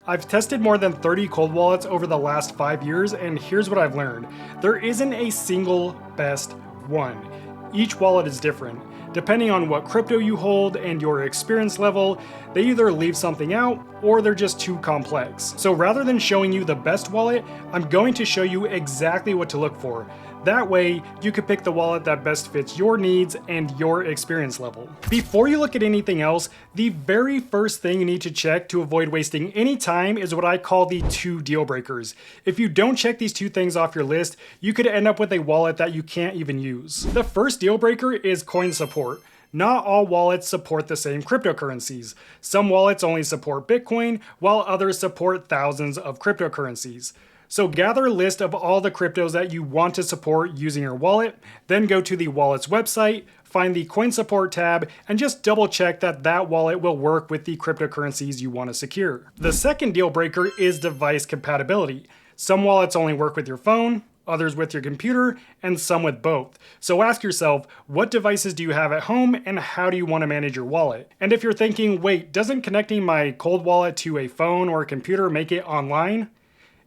I've tested more than 30 cold wallets over the last 5 years, and here's what I've learned. There isn't a single best one. Each wallet is different. Depending on what crypto you hold and your experience level, they either leave something out or they're just too complex. So rather than showing you the best wallet, I'm going to show you exactly what to look for. That way, you can pick the wallet that best fits your needs and your experience level. Before you look at anything else, the very first thing you need to check to avoid wasting any time is what I call the 2 deal breakers. If you don't check these 2 things off your list, you could end up with a wallet that you can't even use. The first deal breaker is coin support. Not all wallets support the same cryptocurrencies. Some wallets only support Bitcoin, while others support thousands of cryptocurrencies. So gather a list of all the cryptos that you want to support using your wallet, then go to the wallet's website, find the coin support tab, and just double check that that wallet will work with the cryptocurrencies you want to secure. The second deal breaker is device compatibility. Some wallets only work with your phone, others with your computer, and some with both. So ask yourself, what devices do you have at home and how do you want to manage your wallet? And if you're thinking, wait, doesn't connecting my cold wallet to a phone or a computer make it online?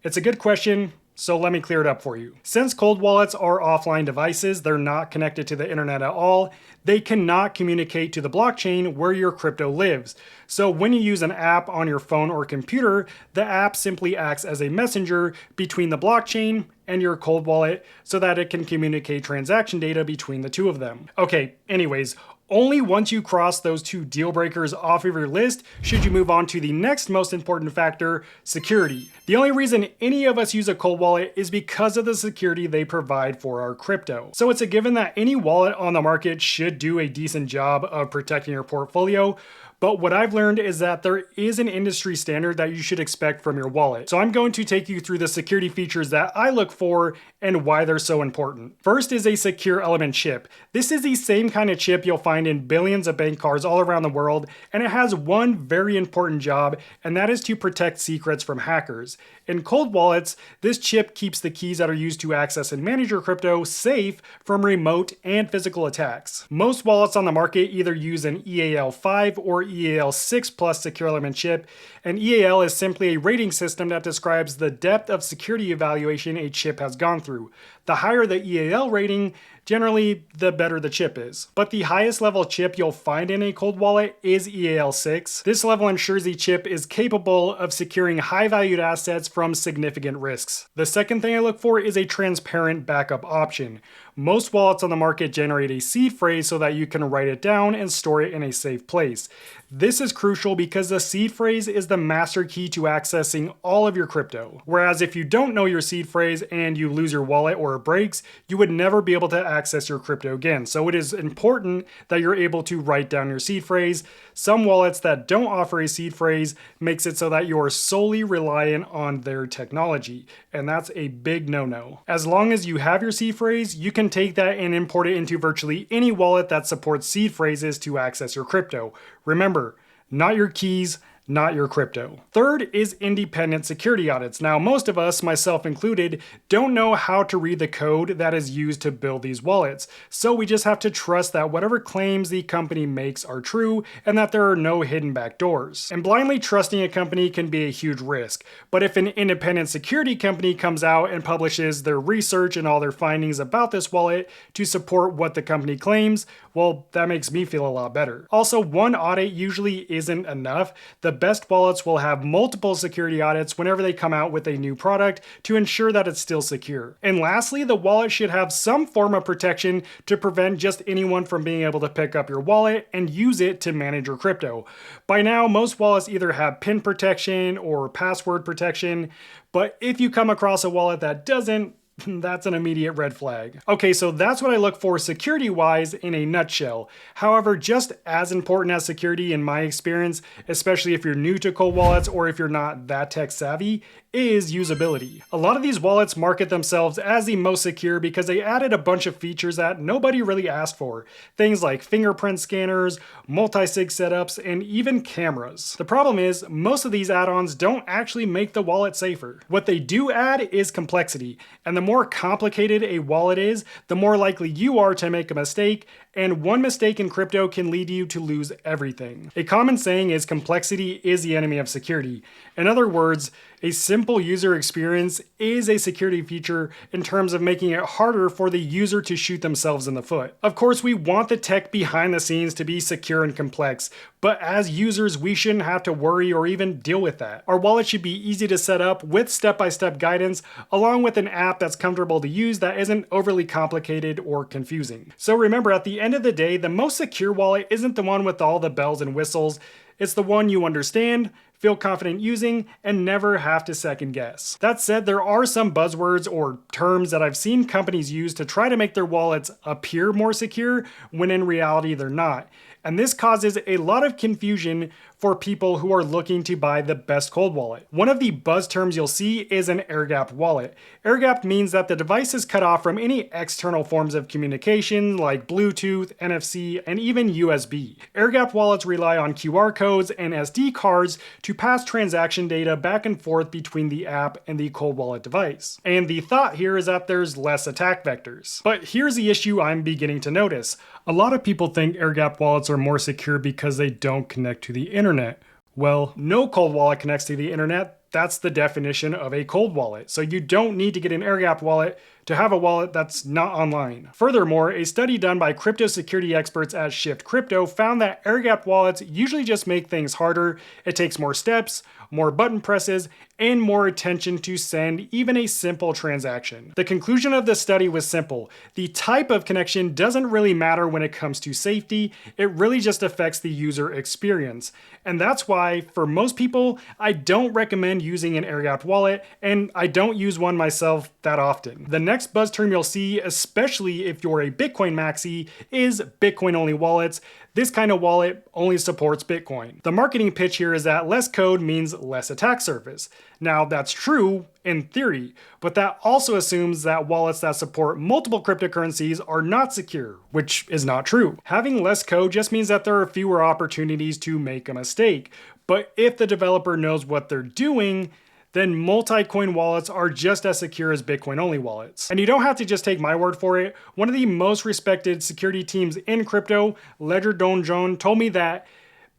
It's a good question, so let me clear it up for you. Since cold wallets are offline devices, they're not connected to the internet at all, they cannot communicate to the blockchain where your crypto lives. So when you use an app on your phone or computer, the app simply acts as a messenger between the blockchain and your cold wallet so that it can communicate transaction data between the two of them. Okay, anyways, only once you cross those 2 deal breakers off of your list should you move on to the next most important factor, security. The only reason any of us use a cold wallet is because of the security they provide for our crypto. So it's a given that any wallet on the market should do a decent job of protecting your portfolio. But what I've learned is that there is an industry standard that you should expect from your wallet. So I'm going to take you through the security features that I look for and why they're so important. First is a secure element chip. This is the same kind of chip you'll find in billions of bank cards all around the world, and it has one very important job, and that is to protect secrets from hackers. In cold wallets, this chip keeps the keys that are used to access and manage your crypto safe from remote and physical attacks. Most wallets on the market either use an EAL5 or EAL6 Plus secure element chip, and EAL is simply a rating system that describes the depth of security evaluation a chip has gone through. The higher the EAL rating, generally the better the chip is. But the highest level chip you'll find in a cold wallet is EAL6. This level ensures the chip is capable of securing high valued assets from significant risks. The second thing I look for is a transparent backup option. Most wallets on the market generate a seed phrase so that you can write it down and store it in a safe place. This is crucial because the seed phrase is the master key to accessing all of your crypto. Whereas if you don't know your seed phrase and you lose your wallet or it breaks, you would never be able to access your crypto again. So it is important that you're able to write down your seed phrase. Some wallets that don't offer a seed phrase makes it so that you are solely reliant on their technology. And that's a big no-no. As long as you have your seed phrase, you can take that and import it into virtually any wallet that supports seed phrases to access your crypto. Remember, not your keys, not your crypto. Third is independent security audits. Now, most of us, myself included, don't know how to read the code that is used to build these wallets. So we just have to trust that whatever claims the company makes are true and that there are no hidden backdoors. And blindly trusting a company can be a huge risk. But if an independent security company comes out and publishes their research and all their findings about this wallet to support what the company claims, well, that makes me feel a lot better. Also, one audit usually isn't enough. The best wallets will have multiple security audits whenever they come out with a new product to ensure that it's still secure. And lastly, the wallet should have some form of protection to prevent just anyone from being able to pick up your wallet and use it to manage your crypto. By now, most wallets either have PIN protection or password protection, but if you come across a wallet that doesn't, that's an immediate red flag. Okay, so that's what I look for security-wise in a nutshell. However, just as important as security in my experience, especially if you're new to cold wallets or if you're not that tech savvy, is usability. A lot of these wallets market themselves as the most secure because they added a bunch of features that nobody really asked for. Things like fingerprint scanners, multi-sig setups, and even cameras. The problem is, most of these add-ons don't actually make the wallet safer. What they do add is complexity, and the more complicated a wallet is, the more likely you are to make a mistake, and one mistake in crypto can lead you to lose everything. A common saying is complexity is the enemy of security. In other words, a simple user experience is a security feature in terms of making it harder for the user to shoot themselves in the foot. Of course, we want the tech behind the scenes to be secure and complex, but as users, we shouldn't have to worry or even deal with that. Our wallet should be easy to set up with step-by-step guidance, along with an app that's comfortable to use that isn't overly complicated or confusing. So remember, at the end of the day, the most secure wallet isn't the one with all the bells and whistles. It's the one you understand, feel confident using, and never have to second guess. That said, there are some buzzwords or terms that I've seen companies use to try to make their wallets appear more secure when in reality they're not. And this causes a lot of confusion for people who are looking to buy the best cold wallet. One of the buzz terms you'll see is an air-gapped wallet. Air-gapped means that the device is cut off from any external forms of communication like Bluetooth, NFC, and even USB. Air-gapped wallets rely on QR codes and SD cards to pass transaction data back and forth between the app and the cold wallet device. And the thought here is that there's less attack vectors. But here's the issue I'm beginning to notice. A lot of people think air-gapped wallets are more secure because they don't connect to the internet. Well, no cold wallet connects to the internet. That's the definition of a cold wallet. So you don't need to get an air-gapped wallet to have a wallet that's not online. Furthermore, a study done by crypto security experts at Shift Crypto found that air-gapped wallets usually just make things harder. It takes more steps, more button presses, and more attention to send even a simple transaction. The conclusion of the study was simple. The type of connection doesn't really matter when it comes to safety. It really just affects the user experience. And that's why, for most people, I don't recommend using an air-gapped wallet, and I don't use one myself that often. The next buzz term you'll see, especially if you're a Bitcoin maxi, is Bitcoin-only wallets. This kind of wallet only supports Bitcoin. The marketing pitch here is that less code means less attack surface. Now, that's true in theory, but that also assumes that wallets that support multiple cryptocurrencies are not secure, which is not true. Having less code just means that there are fewer opportunities to make a mistake. But if the developer knows what they're doing, then multi-coin wallets are just as secure as Bitcoin-only wallets. And you don't have to just take my word for it. One of the most respected security teams in crypto, Ledger Donjon, told me that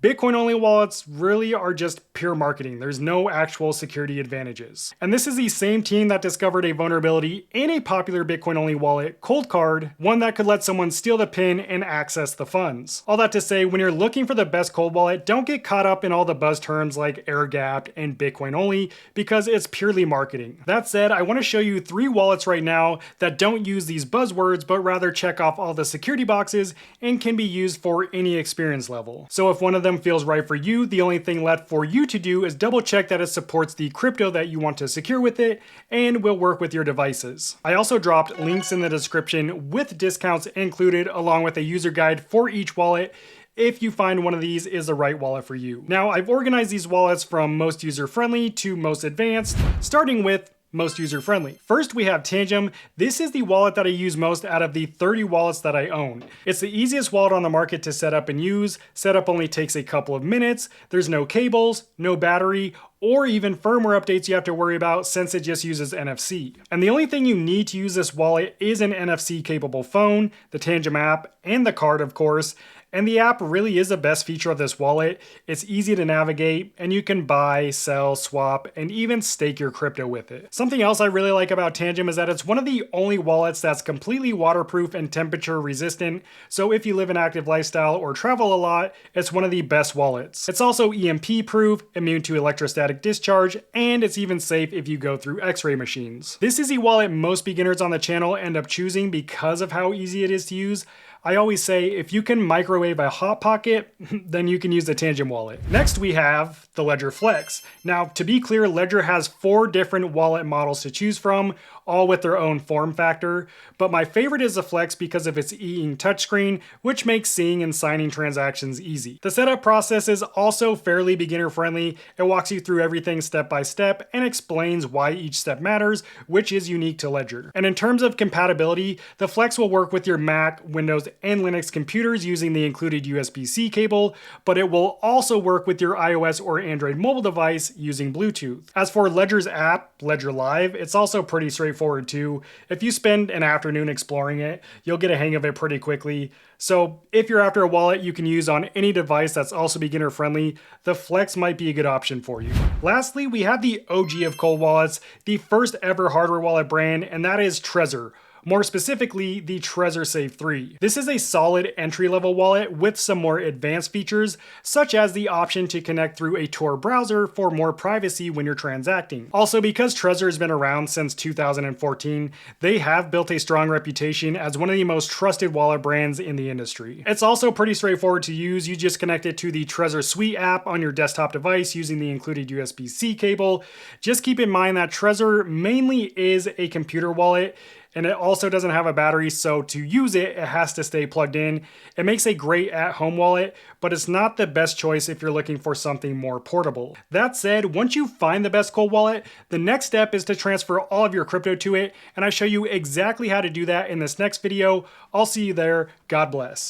Bitcoin-only wallets really are just pure marketing. There's no actual security advantages. And this is the same team that discovered a vulnerability in a popular Bitcoin-only wallet, Coldcard, one that could let someone steal the PIN and access the funds. All that to say, when you're looking for the best cold wallet, don't get caught up in all the buzz terms like air-gapped and Bitcoin-only because it's purely marketing. That said, I want to show you 3 wallets right now that don't use these buzzwords, but rather check off all the security boxes and can be used for any experience level. So if one of them feels right for you, the only thing left for you to do is double check that it supports the crypto that you want to secure with it and will work with your devices. I also dropped links in the description with discounts included along with a user guide for each wallet if you find one of these is the right wallet for you. Now, I've organized these wallets from most user-friendly to most advanced, starting with most user-friendly. First, we have Tangem. This is the wallet that I use most out of the 30 wallets that I own. It's the easiest wallet on the market to set up and use. Setup only takes a couple of minutes. There's no cables, no battery, or even firmware updates you have to worry about since it just uses NFC. And the only thing you need to use this wallet is an NFC-capable phone, the Tangem app, and the card, of course. And the app really is the best feature of this wallet. It's easy to navigate, and you can buy, sell, swap, and even stake your crypto with it. Something else I really like about Tangem is that it's one of the only wallets that's completely waterproof and temperature resistant, so if you live an active lifestyle or travel a lot, it's one of the best wallets. It's also EMP proof, immune to electrostatic discharge, and it's even safe if you go through X-ray machines. This is the wallet most beginners on the channel end up choosing because of how easy it is to use. I always say if you can microwave a Hot Pocket, then you can use the Tangem wallet. Next we have the Ledger Flex. Now, to be clear, Ledger has 4 different wallet models to choose from, all with their own form factor, but my favorite is the Flex because of its e-ink touchscreen, which makes seeing and signing transactions easy. The setup process is also fairly beginner friendly. It walks you through everything step by step and explains why each step matters, which is unique to Ledger. And in terms of compatibility, the Flex will work with your Mac, Windows, and Linux computers using the included USB-C cable, but it will also work with your iOS or Android mobile device using Bluetooth. As for Ledger's app, Ledger Live, it's also pretty straightforward too. If you spend an afternoon exploring it, you'll get a hang of it pretty quickly. So if you're after a wallet you can use on any device that's also beginner friendly, the Flex might be a good option for you. Lastly, we have the OG of cold wallets, the first ever hardware wallet brand, and that is Trezor. More specifically, the Trezor Safe 3. This is a solid entry-level wallet with some more advanced features, such as the option to connect through a Tor browser for more privacy when you're transacting. Also, because Trezor has been around since 2014, they have built a strong reputation as one of the most trusted wallet brands in the industry. It's also pretty straightforward to use. You just connect it to the Trezor Suite app on your desktop device using the included USB-C cable. Just keep in mind that Trezor mainly is a computer wallet, and it also doesn't have a battery, so to use it, it has to stay plugged in. It makes a great at-home wallet, but it's not the best choice if you're looking for something more portable. That said, once you find the best cold wallet, the next step is to transfer all of your crypto to it, and I show you exactly how to do that in this next video. I'll see you there. God bless.